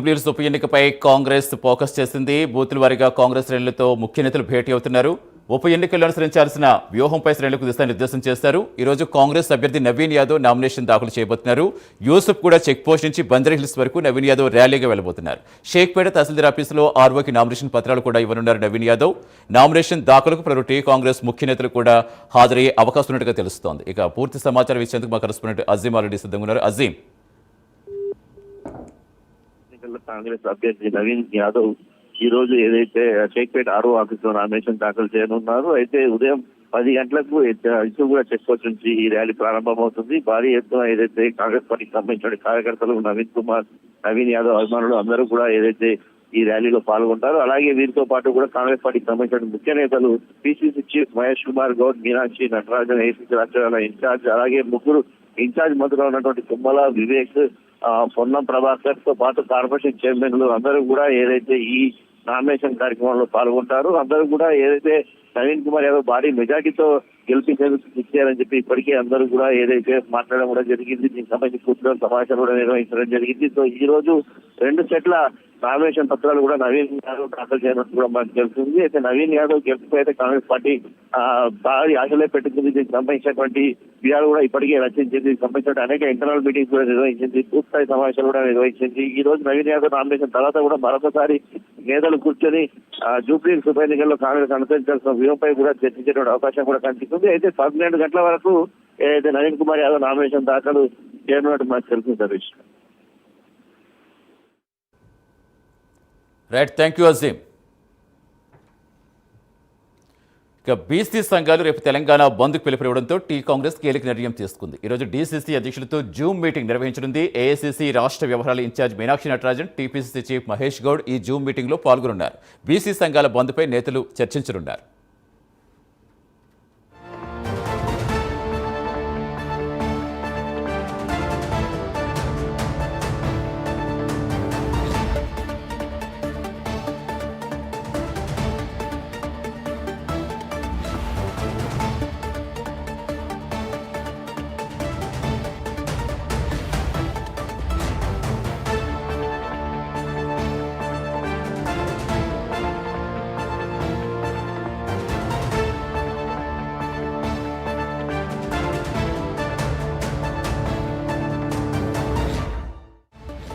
జూబ్లీహిల్స్ ఉప ఎన్నికపై కాంగ్రెస్ ఫోకస్ చేసింది. బూతుల వారీగా కాంగ్రెస్ శ్రేణులతో ముఖ్య నేతలు భేటీ అవుతున్నారు. ఉప ఎన్నికల్లో అనుసరించాల్సిన వ్యూహంపై శ్రేణులకు దిశానిర్దేశం చేశారు. ఈ రోజు కాంగ్రెస్ అభ్యర్థి నవీన్ యాదవ్ నామినేషన్ దాఖలు చేయబోతున్నారు. యూసుఫ్ కూడా చెక్ పోస్ట్ నుంచి బంజారాహిల్స్ వరకు నవీన్ యాదవ్ ర్యాలీగా వెళ్లబోతున్నారు. షేక్పేట తహసీల్దార్ ఆఫీసులో ఆర్ఓకి నామినేషన్ పత్రాలు కూడా ఇవ్వనున్నారు నవీన్ యాదవ్. నామినేషన్ దాఖలకు పలువురు కాంగ్రెస్ ముఖ్య నేతలు కూడా హాజరయ్యే అవకాశం ఉన్నట్టుగా తెలుస్తోంది. ఇక పూర్తి సమాచారం ఇచ్చేందుకు మా కరెస్పాండెంట్ అజీం ఆల్రెడీ సిద్ధంగా ఉన్నారు. అజీం, కాంగ్రెస్ అభ్యర్థి నవీన్ యాదవ్ ఈ రోజు ఏదైతే షేక్పేట ఆర్ఓ ఆఫీస్ లో నామినేషన్ దాఖలు చేయనున్నారు. అయితే ఉదయం 10 గంటలకు ఇసుగూడ చెక్ పోస్ట్ నుంచి ఈ ర్యాలీ ప్రారంభమవుతుంది. భారీ ఎత్తున ఏదైతే కాంగ్రెస్ పార్టీకి సంబంధించిన కార్యకర్తలు నవీన్ యాదవ్ అభిమానులు అందరూ కూడా ఏదైతే ఈ ర్యాలీలో పాల్గొంటారు. అలాగే వీరితో పాటు కూడా కాంగ్రెస్ పార్టీకి సంబంధించిన ముఖ్య నేతలు PCC chief Mahesh Kumar Goud, Meenakshi Natarajan, ACC రాష్ట్రాల ఇన్ఛార్జ్, అలాగే ముగ్గురు ఇన్ఛార్జ్ మంత్రులు ఉన్నటువంటి తుమ్మల, వివేక్, పొన్నం ప్రభాకర్ తో పాటు కార్పొరేషన్ చైర్మన్లు అందరూ కూడా ఏదైతే ఈ నామినేషన్ కార్యక్రమంలో పాల్గొంటారు. అందరూ కూడా ఏదైతే నవీన్ కుమార్ యాదవ్ భారీ మెజార్టీతో గెలిపించేందుకు ఇచ్చారని చెప్పి ఇప్పటికే అందరూ కూడా ఏదైతే మాట్లాడడం కూడా జరిగింది. దీనికి సంబంధించి పూర్తిగా సమావేశాలు కూడా నిర్వహించడం జరిగింది. సో ఈ రోజు 2 సెట్ల నామినేషన్ పత్రాలు కూడా నవీన్ యాదవ్ దాఖలు చేయనున్నట్టు కూడా మనకు తెలుస్తుంది. అయితే నవీన్ యాదవ్ గెలుపు అయితే కాంగ్రెస్ పార్టీ భారీ ఆశలే పెట్టింది. దీనికి సంబంధించినటువంటి విషయాలు కూడా ఇప్పటికే రచించింది. దీనికి సంబంధించిన అనేక ఇంటర్నల్ మీటింగ్స్ కూడా నిర్వహించింది. పూర్తిస్థాయి సమావేశాలు కూడా నిర్వహించింది. ఈ రోజు నవీన్ యాదవ్ నామినేషన్ తర్వాత కూడా మరొకసారి నేతలు కూర్చొని జూబ్లీహిల్స్ ఉప ఎన్నికల్లో కాంగ్రెస్ అనుసరించాల్సిన వ్యూహంపై కూడా చర్చించేటువంటి అవకాశం కూడా కనిపిస్తుంది. అయితే 12 గంటల వరకు ఏదైతే నవీన్ కుమార్ యాదవ్ నామినేషన్ దాఖలు చేయనున్నట్టు మనకు తెలుస్తుంది. Service right, thank you Azeem. ఇక బీసీ సంఘాలు రేపు తెలంగాణ బంద్కు పిలుపునివ్వడంతో కాంగ్రెస్ కీలక నిర్ణయం తీసుకుంది. ఈరోజు డీసీసీ అధ్యక్షులతో జూమ్ మీటింగ్ నిర్వహించనుంది. ఏఐసీసీ రాష్ట్ర వ్యవహారాల incharge Meenakshi Natarajan, TPCC chief Mahesh Goud ఈ జూమ్ మీటింగ్లో పాల్గొనున్నారు. బీసీ సంఘాల బంద్పై నేతలు చర్చించనున్నారు.